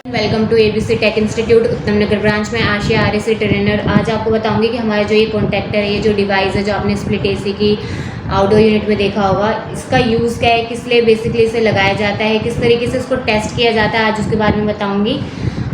Welcome to ABC tech institute Uttam Nagar branch में Asia RAC trainer. आज आपको बताऊंगी कि हमारा जो ये कॉन्टैक्टर है, ये जो डिवाइस है जो आपने स्प्लिट एसी की आउटडोर यूनिट में देखा होगा, इसका यूज़ क्या है, किस लिए बेसिकली इसे लगाया जाता है, किस तरीके से इसको टेस्ट किया जाता है, आज उसके बारे में बताऊँगी।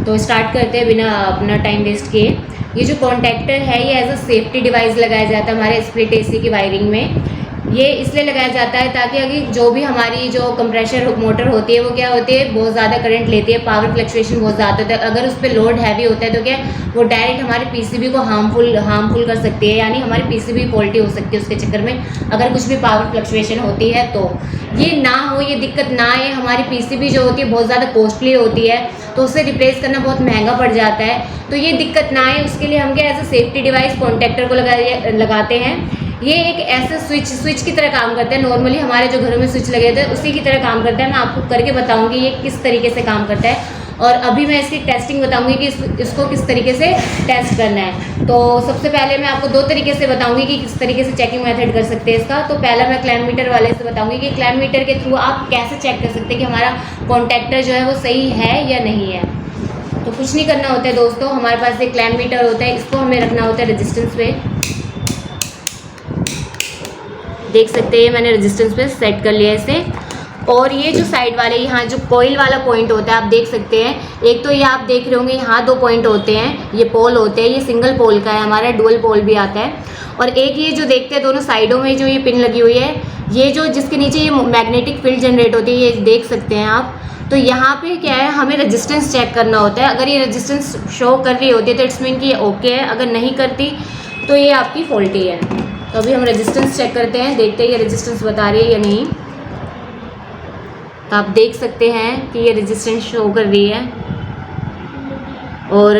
तो स्टार्ट करते हैं बिना अपना टाइम वेस्ट किए। ये जो कॉन्टैक्टर है ये एज अ सेफ्टी डिवाइस लगाया जाता है हमारे स्प्लिट एसी की वायरिंग में। ये इसलिए लगाया जाता है ताकि अगर जो भी हमारी जो कंप्रेशर मोटर होती है वो क्या होती है, बहुत ज़्यादा करंट लेती है, पावर फ्लक्चुएशन बहुत ज़्यादा होता है। अगर उस पर लोड हैवी होता है तो क्या वो डायरेक्ट हमारे पीसीबी को हार्मफुल कर सकती है, यानी हमारी पीसीबी फॉल्टी हो सकती है उसके चक्कर में अगर कुछ भी पावर फ्लक्चुएशन होती है। तो ये ना हो, ये दिक्कत ना आए। हमारी पीसीबी जो होती है बहुत ज़्यादा कॉस्टली होती है, तो उसे रिप्लेस करना बहुत महंगा पड़ जाता है। तो ये दिक्कत ना आए उसके लिए हम क्या as a safety device contactor को लगाते हैं। ये एक ऐसे स्विच की तरह काम करता है। नॉर्मली हमारे जो घरों में स्विच लगे होते हैं उसी की तरह काम करता है। मैं आपको करके बताऊंगी ये किस तरीके से काम करता है, और अभी मैं इसकी टेस्टिंग बताऊंगी कि इसको किस तरीके से टेस्ट करना है। तो सबसे पहले मैं आपको दो तरीके से बताऊंगी कि किस तरीके से चेकिंग मेथड कर सकते हैं इसका। तो पहला मैं क्लैम्प मीटर वाले से बताऊंगी कि क्लैम्प मीटर के थ्रू आप कैसे चेक कर सकते हैं कि हमारा कॉन्टैक्टर जो है वो सही है या नहीं है। तो कुछ नहीं करना होता है दोस्तों, हमारे पास एक क्लैम्प मीटर होता है, इसको हमें रखना होता है रेजिस्टेंस पे। देख सकते हैं मैंने रेजिस्टेंस पे सेट कर लिया इसे। और ये जो साइड वाले यहाँ जो कॉइल वाला पॉइंट होता है आप देख सकते हैं, एक तो ये आप देख रहे होंगे यहाँ दो पॉइंट होते हैं, ये पोल होते हैं, ये सिंगल पोल का है, हमारा डुअल पोल भी आता है। और एक ये जो देखते हैं दोनों साइडों में जो ये पिन लगी हुई है, ये जो जिसके नीचे ये मैग्नेटिक फील्ड जनरेट होती है, ये देख सकते हैं आप। तो यहाँ पे क्या है, हमें रेजिस्टेंस चेक करना होता है। अगर ये रेजिस्टेंस शो कर रही होती है तो इट्स मीन कि ये ओके है, अगर नहीं करती तो ये आपकी फॉल्टी है। तो अभी हम रेजिस्टेंस चेक करते हैं, देखते हैं ये रेजिस्टेंस बता रही है या नहीं। तो आप देख सकते हैं कि ये रेजिस्टेंस शो कर रही है। और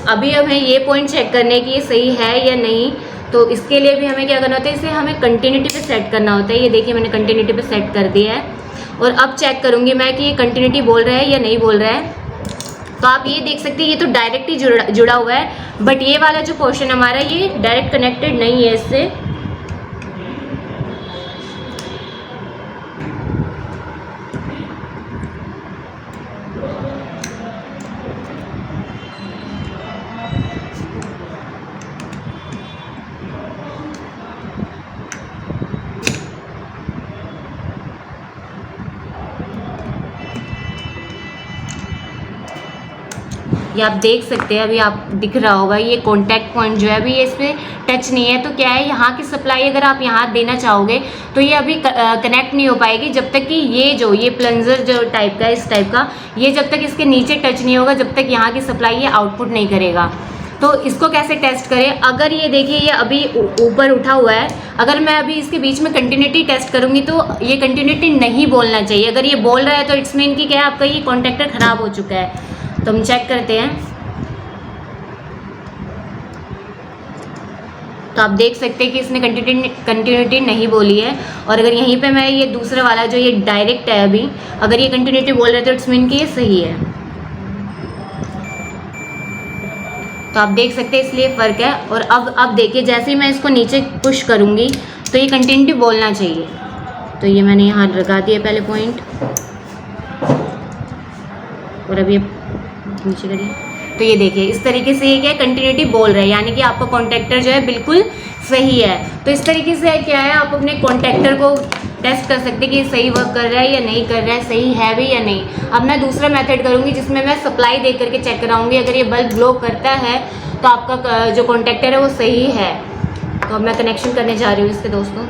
अभी हमें ये पॉइंट चेक करने की ये सही है या नहीं। तो इसके लिए भी हमें क्या करना होता है, इसे हमें कंटिन्यूटी पे सेट करना होता है। ये देखिए मैंने कंटिन्यूटी पे सेट कर दिया है। और अब चेक करूँगी मैं कि ये कंटिन्यूटी बोल रहा है या नहीं बोल रहा है। तो आप ये देख सकते हैं ये तो डायरेक्ट ही जुड़ा हुआ है, बट ये वाला जो पोर्शन हमारा ये डायरेक्ट कनेक्टेड नहीं है इससे। ये आप देख सकते हैं, अभी आप दिख रहा होगा ये कॉन्टैक्ट पॉइंट जो है अभी ये इस पर टच नहीं है। तो क्या है, यहाँ की सप्लाई अगर आप यहाँ देना चाहोगे तो ये अभी कनेक्ट नहीं हो पाएगी जब तक कि ये प्लंजर जो टाइप का है, इस टाइप का, ये जब तक इसके नीचे टच नहीं होगा, जब तक यहाँ की सप्लाई ये आउटपुट नहीं करेगा। तो इसको कैसे टेस्ट करें, अगर ये देखिए ये अभी ऊपर उठा हुआ है, अगर मैं अभी इसके बीच में कंटिन्यूटी टेस्ट करूँगी तो ये कंटिन्यूटी नहीं बोलना चाहिए। अगर ये बोल रहा है तो इट्स मीन कि क्या है, आपका ये कॉन्टैक्टर ख़राब हो चुका है। तो हम चेक करते हैं। तो आप देख सकते हैं कि इसने कंटिन्यूटी नहीं बोली है। और अगर यहीं पे मैं ये दूसरा वाला जो ये डायरेक्ट है अभी, अगर ये कंटिन्यूटी बोल रहे तो इट्स मीन कि ये सही है। तो आप देख सकते हैं इसलिए फ़र्क है। और अब देखिए जैसे ही मैं इसको नीचे पुश करूँगी तो ये कंटिन्यूटी बोलना चाहिए। तो ये मैंने यहाँ लगा दिया पहले पॉइंट, और अब ये नीचे करिए। तो ये देखिए इस तरीके से ये क्या है, कंटिन्यूटी बोल रहा है, यानी कि आपका कॉन्टैक्टर जो है बिल्कुल सही है। तो इस तरीके से क्या है, आप अपने कॉन्टैक्टर को टेस्ट कर सकते हैं कि सही वर्क कर रहा है या नहीं कर रहा है, सही है भी या नहीं। अब मैं दूसरा मेथड करूँगी जिसमें मैं सप्लाई दे करके चेक कराऊँगी। अगर ये बल्ब ग्लो करता है तो आपका जो कॉन्टैक्टर है वो सही है। तो अब मैं कनेक्शन करने जा रही हूँ इसके दोस्तों।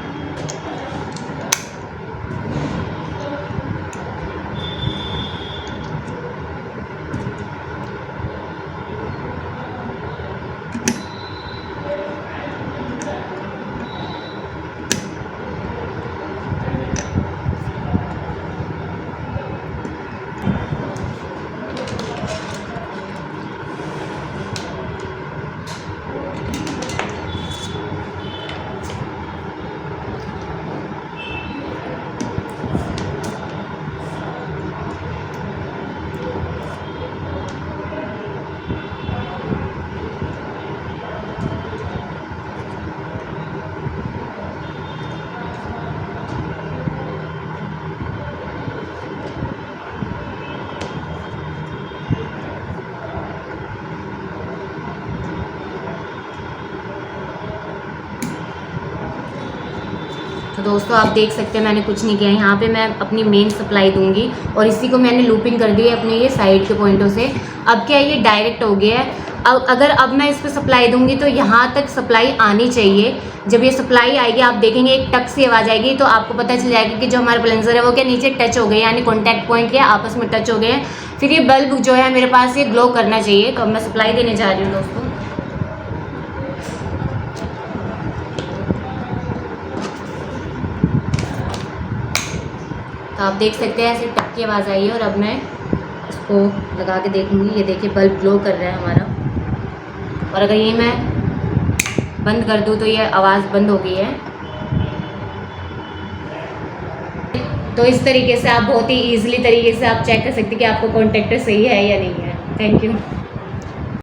दोस्तों आप देख सकते हैं मैंने कुछ नहीं किया। यहाँ पे मैं अपनी मेन सप्लाई दूंगी और इसी को मैंने लूपिंग कर दी है अपने ये साइड के पॉइंटों से। अब क्या है, ये डायरेक्ट हो गया है। अब मैं इस पर सप्लाई दूंगी तो यहाँ तक सप्लाई आनी चाहिए। जब ये सप्लाई आएगी आप देखेंगे एक टक सी आवाज़ आएगी, तो आपको पता चल जाएगा कि जो हमारा प्लेंजर है वो क्या नीचे टच हो गए, यानी कॉन्टैक्ट पॉइंट क्या आपस में टच हो गए हैं। फिर ये बल्ब जो है मेरे पास ये ग्लो करना चाहिए। तो अब मैं सप्लाई देने जा रही हूँ दोस्तों। तो आप देख सकते हैं ऐसे टक की आवाज़ आई है और अब मैं इसको लगा के देखूँगी। ये देखिए बल्ब ग्लो कर रहा है हमारा। और अगर ये मैं बंद कर दूँ तो ये आवाज़ बंद हो गई है। तो इस तरीके से आप बहुत ही ईजिली तरीके से आप चेक कर सकते हैं कि आपको कॉन्टैक्टर सही है या नहीं है। Thank you.